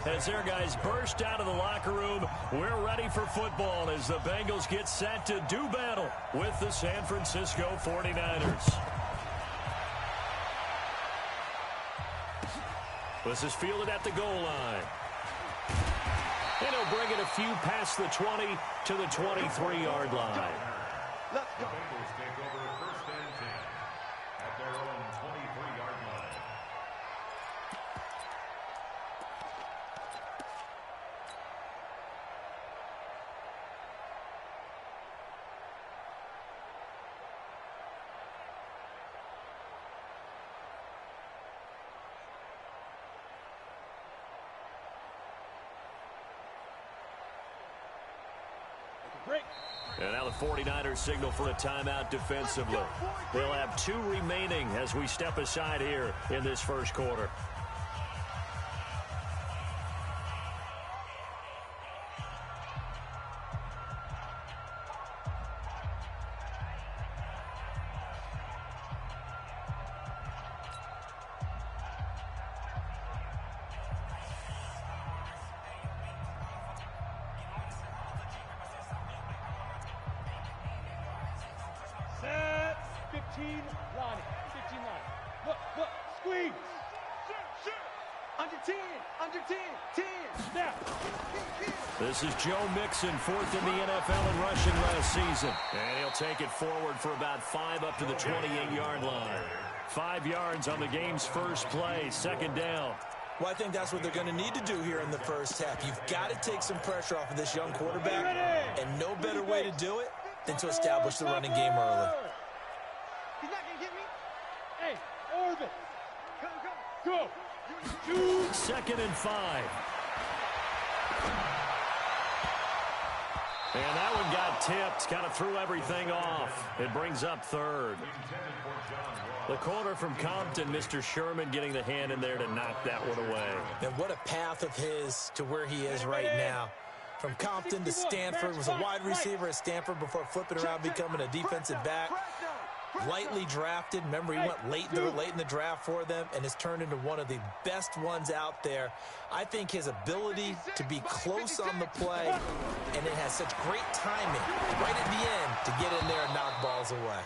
As their guys burst out of the locker room, we're ready for football as the Bengals get set to do battle with the San Francisco 49ers. This is fielded at the goal line. And he'll bring it a few past the 20 to the 23-yard line. Let's go. The Bengals take over first and 10 at their own 23-yard line. And now the 49ers signal for a timeout defensively. They'll have 2 remaining as we step aside here in this first quarter. Squeeze. Under 10. Under 10. 10. Snap. This is Joe Mixon, 4th in the NFL in rushing last season. And he'll take it forward for about 5 up to the 28-yard line. 5 yards on the game's first play, second down. Well, I think that's what they're going to need to do here in the first half. You've got to take some pressure off of this young quarterback, and no better way to do it than to establish the running game early. He's not going to get me. Hey, orbit. Go. Second and 5. And that one got tipped. Kind of threw everything off. It brings up third. The corner from Compton, Mr. Sherman, getting the hand in there to knock that one away. And what a path of his to where he is right now. From Compton to Stanford, was a wide receiver at Stanford before flipping around becoming a defensive back. Lightly drafted. Remember, he went late in the draft for them and has turned into one of the best ones out there. I think his ability to be close on the play, and it has such great timing right at the end to get in there and knock balls away.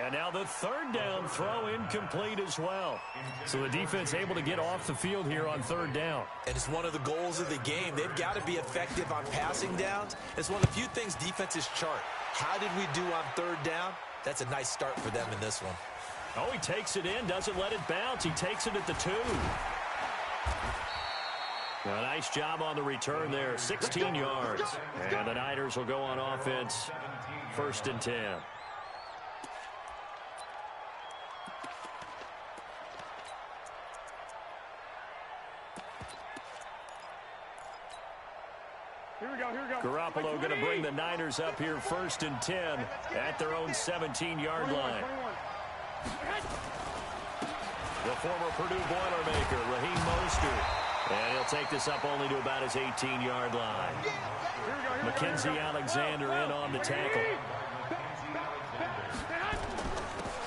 And now the third down throw incomplete as well. So the defense able to get off the field here on third down. And it's one of the goals of the game. They've got to be effective on passing downs. It's one of the few things defenses chart. How did we do on third down? That's a nice start for them in this one. Oh, he takes it in, doesn't let it bounce. He takes it at the 2. A nice job on the return there, 16 yards. And the Niners will go on offense, first and 10. Garoppolo going to bring the Niners up here first and 10 at their own 17-yard line. The former Purdue Boilermaker, Raheem Mostert. And he'll take this up only to about his 18-yard line. Mackenzie Alexander in on the tackle.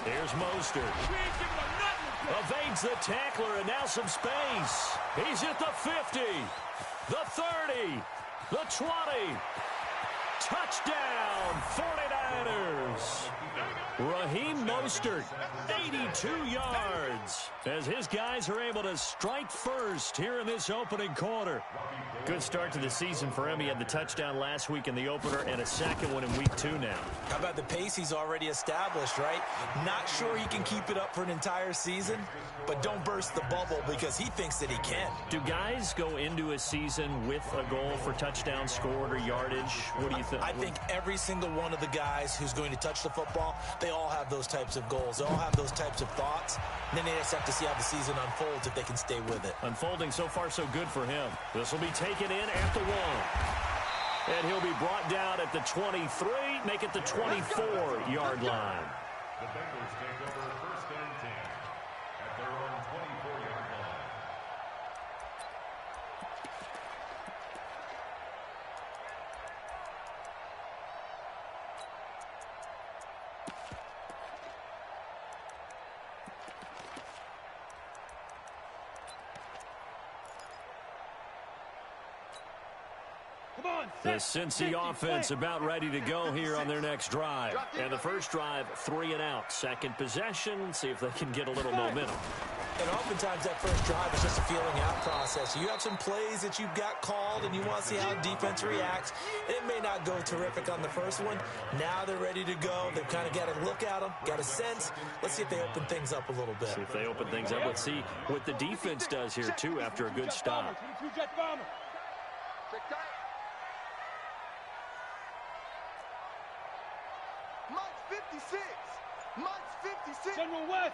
Here's Mostert. Evades the tackler and now some space. He's at the 50, the 30. The 20. Touchdown, 49ers. Raheem Mostert, 82 yards, as his guys are able to strike first here in this opening quarter. Good start to the season for him. He had the touchdown last week in the opener and a second one in week 2 now. How about the pace he's already established, right? Not sure he can keep it up for an entire season, but don't burst the bubble because he thinks that he can. Do guys go into a season with a goal for touchdown scored or yardage? What do you think? I think every single one of the guys who's going to touch the football, they all have those types of goals. They all have those types of thoughts. And then they just have to see how the season unfolds if they can stay with it. Unfolding so far so good for him. This will be taken in at the 1. And he'll be brought down at the 23, make it the 24-yard line. The Bengals take over first and 10 at their own 24-yard line. The Cincy offense about ready to go here on their next drive. And the first drive, 3 and out. Second possession, see if they can get a little momentum. And oftentimes that first drive is just a feeling out process. You have some plays that you've got called and you want to see how defense reacts. It may not go terrific on the first one. Now they're ready to go. They've kind of got to look at them, got a sense. Let's see if they open things up a little bit. See if they open things up. Let's see what the defense does here, too, after a good stop. General West.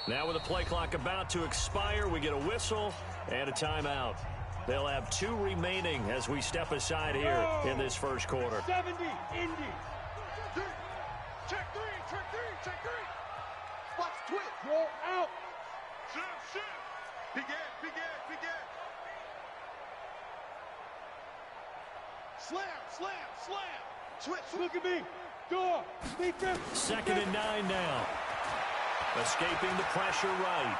Now with the play clock about to expire, we get a whistle and a timeout. They'll have 2 remaining as we step aside here in this first quarter. 70, Indy. Check three. Watch twitch. Roll out. Shift. Begin. Slam. Switch. Look at me. Door. Second and 9 now. Escaping the pressure right.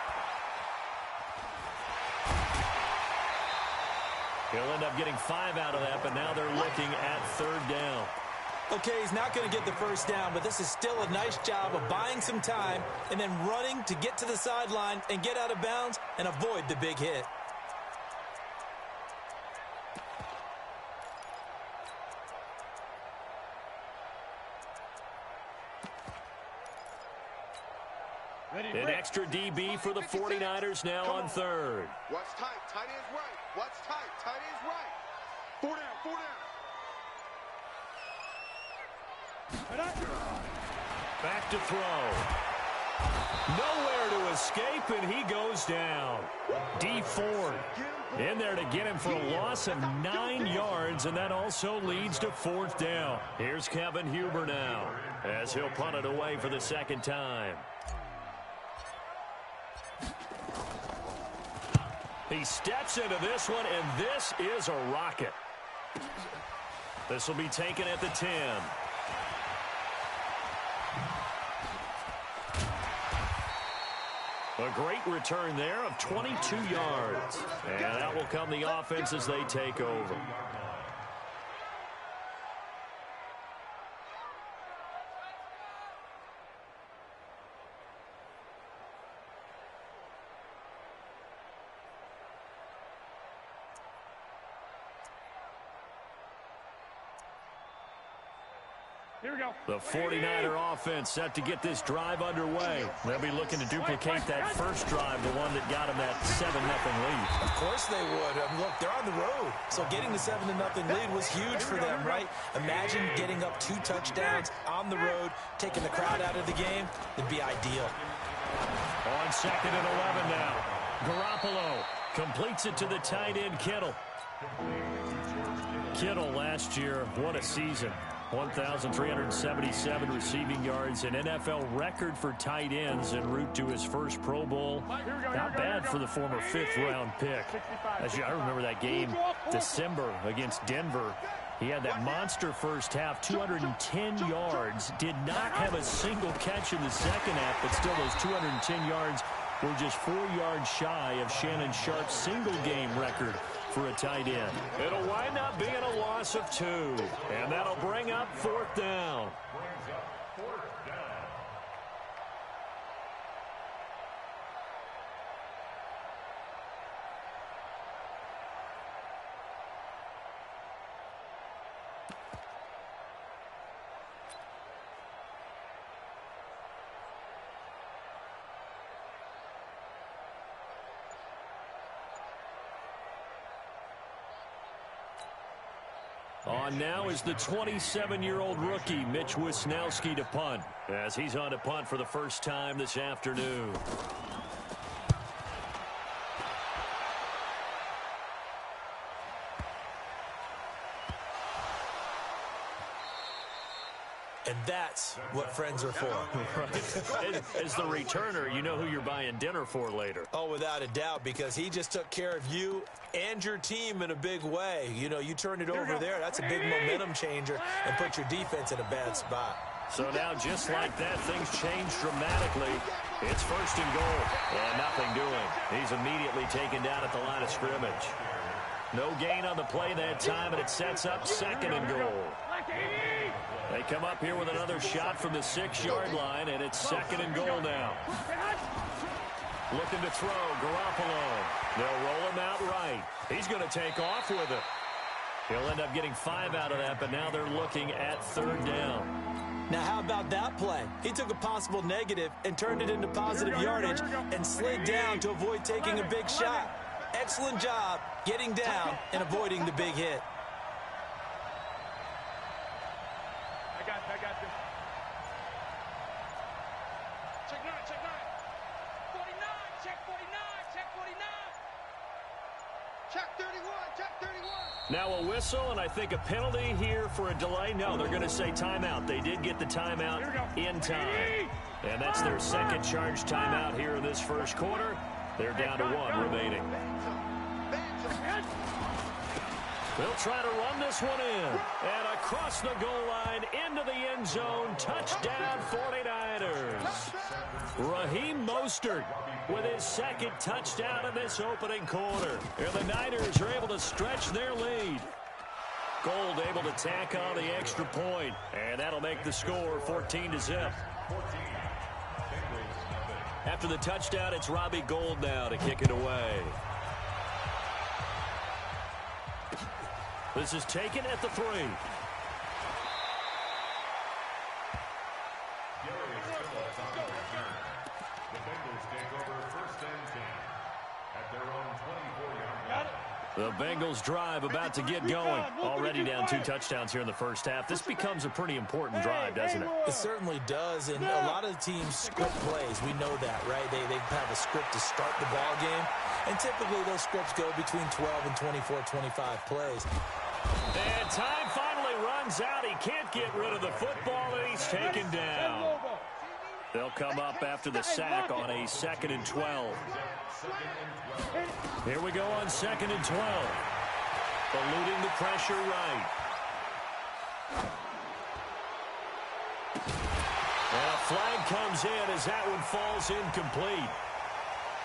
He'll end up getting 5 out of that, but now they're looking at 3rd down. Okay, he's not going to get the first down, but this is still a nice job of buying some time and then running to get to the sideline and get out of bounds and avoid the big hit. An extra DB for the 49ers now on 3rd. Watch tight. Tight ends right. Watch tight. Tight ends right. 4 down. Back to throw. Nowhere to escape, and he goes down. D Ford in there to get him for a loss of 9 yards, and that also leads to 4th down. Here's Kevin Huber now as he'll punt it away for the 2nd time. He steps into this one, and this is a rocket. This will be taken at the 10. A great return there of 22 yards. And that will come the offense as they take over. Here we go. The 49er offense set to get this drive underway. They'll be looking to duplicate that first drive, the one that got them that 7-0 lead. Of course they would. Look, they're on the road. So getting the 7-0 lead was huge for them, right? Imagine getting up 2 touchdowns on the road, taking the crowd out of the game. It'd be ideal. On 2nd and 11 now. Garoppolo completes it to the tight end, Kittle. Kittle last year, what a season. 1,377 receiving yards, an NFL record for tight ends en route to his first Pro Bowl. Not bad for the former 5th-round pick. I remember that game, December against Denver. He had that monster first half, 210 yards. Did not have a single catch in the second half, but still those 210 yards were just 4 yards shy of Shannon Sharp's single-game record for a tight end. It'll wind up being a loss of 2, and that'll bring up 4th down. On now is the 27-year-old rookie, Mitch Wisnowski, to punt, as he's on to punt for the first time this afternoon. And that's what friends are for. Right. As the returner, you know who you're buying dinner for later. Oh, without a doubt, because he just took care of you and your team in a big way. You know, you turned it over there. That's a big momentum changer and put your defense in a bad spot. So now, just like that, things change dramatically. It's 1st and goal, and nothing doing. He's immediately taken down at the line of scrimmage. No gain on the play that time, and it sets up 2nd and goal. They come up here with another shot from the 6-yard line, and it's 2nd and goal now. Looking to throw, Garoppolo. They'll roll him out right. He's going to take off with it. He'll end up getting 5 out of that, but now they're looking at 3rd down. Now, how about that play? He took a possible negative and turned it into positive yardage and slid down to avoid taking a big shot. Excellent job getting down and avoiding the big hit. I got this. Check 9, check 9. 49, check 49, check 49. Check 31, check 31. Now a whistle, and I think a penalty here for a delay. No, they're going to say timeout. They did get the timeout in time. And that's their 2nd charge timeout here in this 1st quarter. They're down to 1 remaining. They'll try to run this one in. And across the goal line, into the end zone. Touchdown, 49ers. Raheem Mostert with his 2nd touchdown in this opening quarter. And the Niners are able to stretch their lead. Gold able to tack on the extra point. And that'll make the score 14-0. After the touchdown, it's Robbie Gould now to kick it away. This is taken at the 3. The Bengals drive about to get going. Already down 2 touchdowns here in the 1st half. This becomes a pretty important drive, doesn't it? It certainly does, and a lot of teams script plays. We know that, right? They have a script to start the ball game, and typically those scripts go between 12 and 24, 25 plays. And time finally runs out. He can't get rid of the football, and he's taken down. They'll come up after the sack on a 2nd and 12. Here we go on 2nd and 12. Eluding the pressure right. And a flag comes in as that one falls incomplete.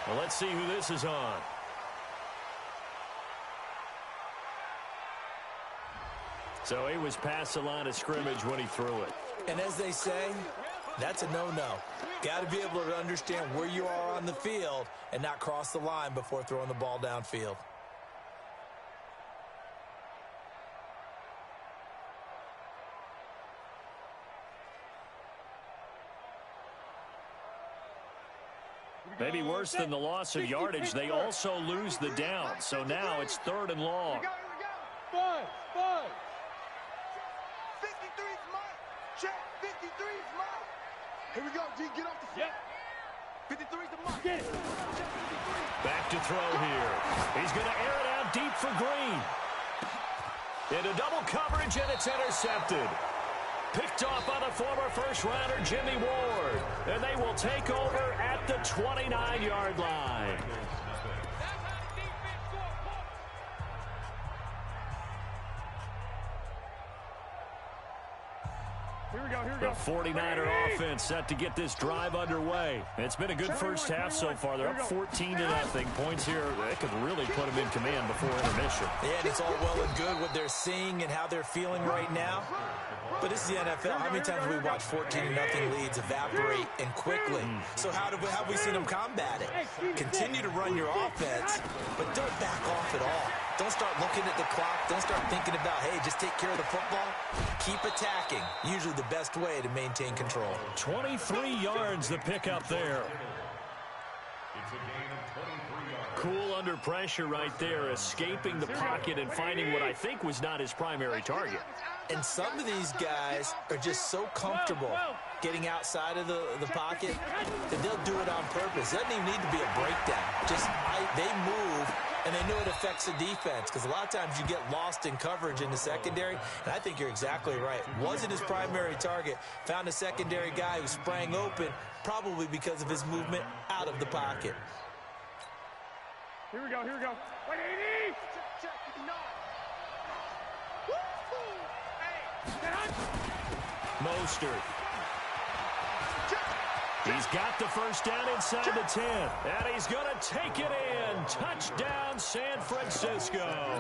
Well, let's see who this is on. So he was past the line of scrimmage when he threw it. And as they say, that's a no-no. Got to be able to understand where you are on the field and not cross the line before throwing the ball downfield. Maybe worse than the loss of yardage, they also lose the down. So now it's 3rd and long. Five. 53's mine. Check. 53's mine. Here we go, G. Get off the field. 53's the mark. Get it. Back to throw here. He's going to air it out deep for Green. Into double coverage, and it's intercepted. Picked off by the former first-rounder Jimmy Ward. And they will take over at the 29-yard line. The 49er offense set to get this drive underway. It's been a good 1st half so far. They're up 14-0. Points here, they could really put them in command before intermission. Yeah, and it's all well and good what they're seeing and how they're feeling right now. But this is the NFL. How many times have we watched 14-0 leads evaporate and quickly? So how have we seen them combat it? Continue to run your offense, but don't back off at all. Don't start looking at the clock. Don't start thinking about, hey, just take care of the football. Keep attacking. Usually the best way to maintain control. 23 yards the pickup there. It's a gain of 23 yards. Cool under pressure right there, escaping the pocket and finding what I think was not his primary target. And some of these guys are just so comfortable getting outside of the pocket that they'll do it on purpose. It doesn't even need to be a breakdown. Just they move, and they know it affects the defense because a lot of times you get lost in coverage in the secondary, and I think you're exactly right. Wasn't his primary target. Found a secondary guy who sprang open, probably because of his movement out of the pocket. Here we go. Like 80. Check. Mostert. He's got the first down inside the 10. And he's going to take it in. Touchdown, San Francisco.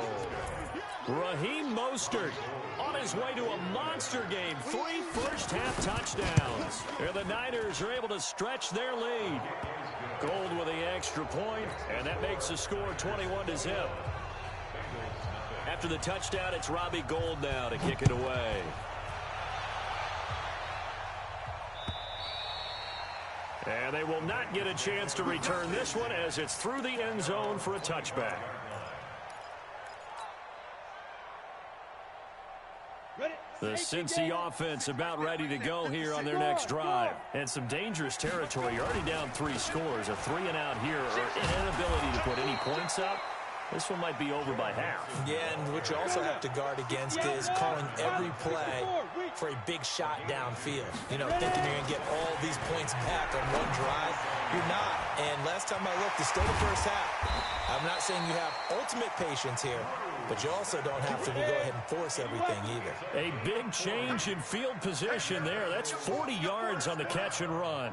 Raheem Mostert on his way to a monster game. 3 first-half touchdowns. And the Niners are able to stretch their lead. Gold with the extra point, and that makes the score 21-0. After the touchdown, it's Robbie Gould now to kick it away. And they will not get a chance to return this one as it's through the end zone for a touchback. The Cincy offense about ready to go here on their next drive. And some dangerous territory. You're already down 3 scores. A 3 and out here, or an inability to put any points up. This one might be over by half. Yeah, and what you also have to guard against is calling every play for a big shot downfield. You know, thinking you're going to get all these points back on one drive. You're not. And last time I looked, it's still the first half. I'm not saying you have ultimate patience here, but you also don't have to go ahead and force everything either. A big change in field position there. That's 40 yards on the catch and run.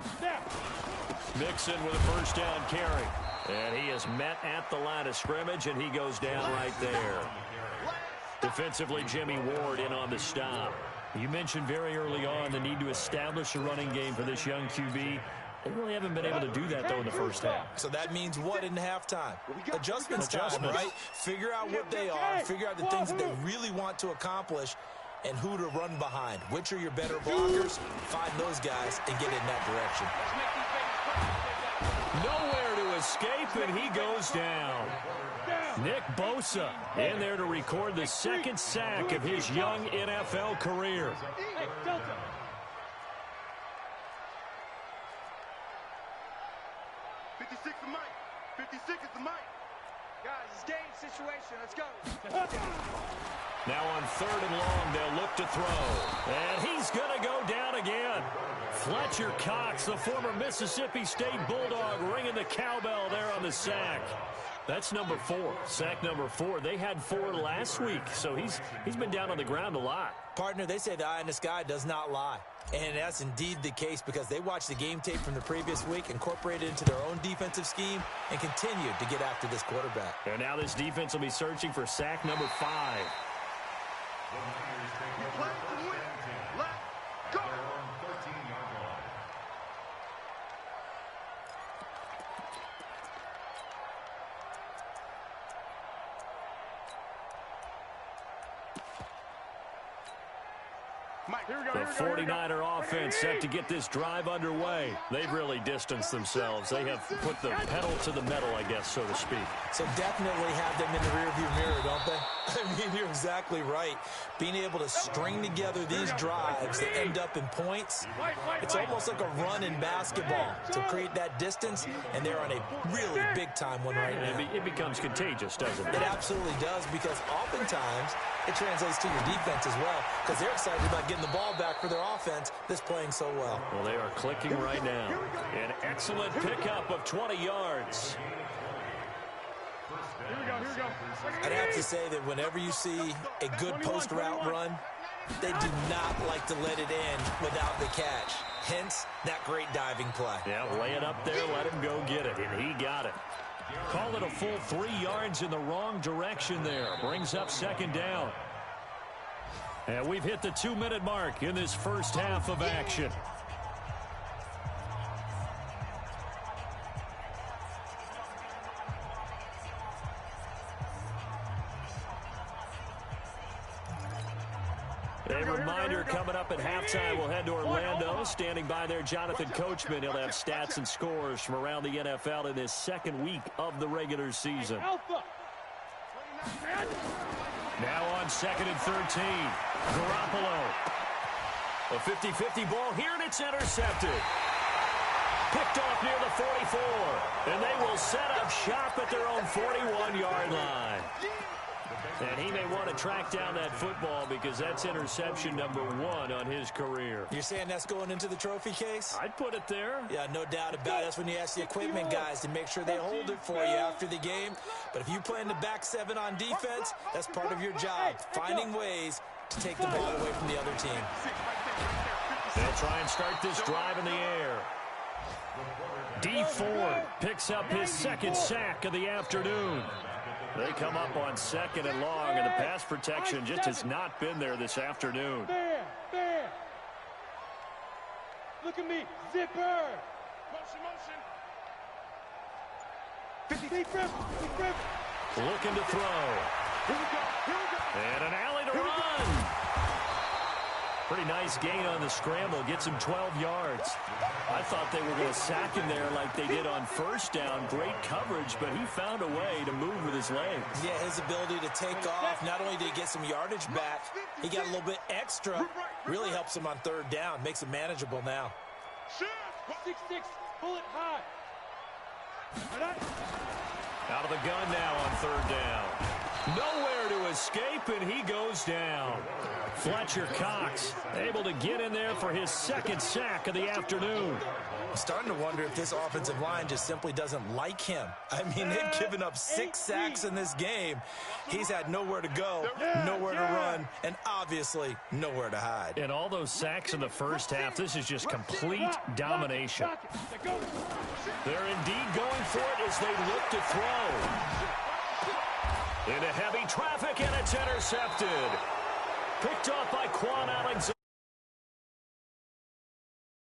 Mixon with a first down carry. And he is met at the line of scrimmage, and he goes down right there. Defensively, Jimmy Ward in on the stop. You mentioned very early on the need to establish a running game for this young QB. They really haven't been able to do that, though, in the first half. So that means what in halftime? Adjustments time, right? Figure out what they are, figure out the things that they really want to accomplish, and who to run behind. Which are your better blockers? Find those guys and get in that direction. Nowhere to escape, and he goes down. Nick Bosa in there to record the second sack of his young NFL career. 56 is Mike. 56 is the Mike. Guys, it's game situation. Let's go. Now on 3rd and long, they'll look to throw. And he's going to go down again. Fletcher Cox, the former Mississippi State Bulldog, ringing the cowbell there on the sack. That's number 4. Sack number 4. They had 4 last week, so he's been down on the ground a lot. Partner, they say the eye in the sky does not lie. And that's indeed the case because they watched the game tape from the previous week, incorporated it into their own defensive scheme, and continued to get after this quarterback. And now this defense will be searching for sack number 5. Play to win. Let's go. Mike, here we go. The 49er offense set to get this drive underway. They've really distanced themselves. They have put the pedal to the metal, I guess, so to speak. So definitely have them in the rearview mirror, don't they? I mean, you're exactly right. Being able to string together these drives that end up in points, it's almost like a run in basketball to create that distance, and they're on a really big-time one right now. It becomes contagious, doesn't it? It absolutely does, because oftentimes it translates to your defense as well, because they're excited about getting the ball back for their offense that's playing so well. Well, they are clicking right now. An excellent pickup of 20 yards. Here we go. I'd have to say that whenever you see a good post route run, they do not like to let it end without the catch. Hence, that great diving play. Yeah, lay it up there, let him go get it, and he got it. Call it a full 3 yards in the wrong direction there. Brings up 2nd down. And we've hit the 2-minute mark in this first half of action. A reminder coming up at halftime, we'll head to Orlando. Standing by there, Jonathan Coachman. He'll have stats and scores from around the NFL in his 2nd week of the regular season. Now on 2nd and 13. Garoppolo. A 50-50 ball here, and it's intercepted. Picked off near the 44. And they will set up shop at their own 41-yard line. And he may want to track down that football because that's interception number 1 on his career. You're saying that's going into the trophy case? I'd put it there. Yeah, no doubt about it. That's when you ask the equipment guys to make sure they hold it for you after the game. But if you play in the back 7 on defense, that's part of your job, finding ways to take the ball away from the other team. They'll try and start this drive in the air. D Ford picks up his second sack of the afternoon. They come up on 2nd and long, and the pass protection just has not been there this afternoon. Fair. Look at me. Zipper. Motion. 50. Looking to throw. Here we go. And an alley to run. Pretty nice gain on the scramble. Gets him 12 yards. I thought they were going to sack him there like they did on 1st down. Great coverage, but he found a way to move with his legs. Yeah, his ability to take off. Not only did he get some yardage back, he got a little bit extra. Really helps him on 3rd down. Makes it manageable now. 6-6. Pull it high. Out of the gun now on 3rd down. Nowhere to escape, and he goes down. Fletcher Cox able to get in there for his 2nd sack of the afternoon. I'm starting to wonder if this offensive line just simply doesn't like him. I mean, they've given up 6 sacks in this game. He's had nowhere to go, nowhere to run, and obviously nowhere to hide. And all those sacks in the first half, this is just complete domination. They're indeed going for it as they look to throw. Into heavy traffic, and it's intercepted. Picked off by Quan Alexander.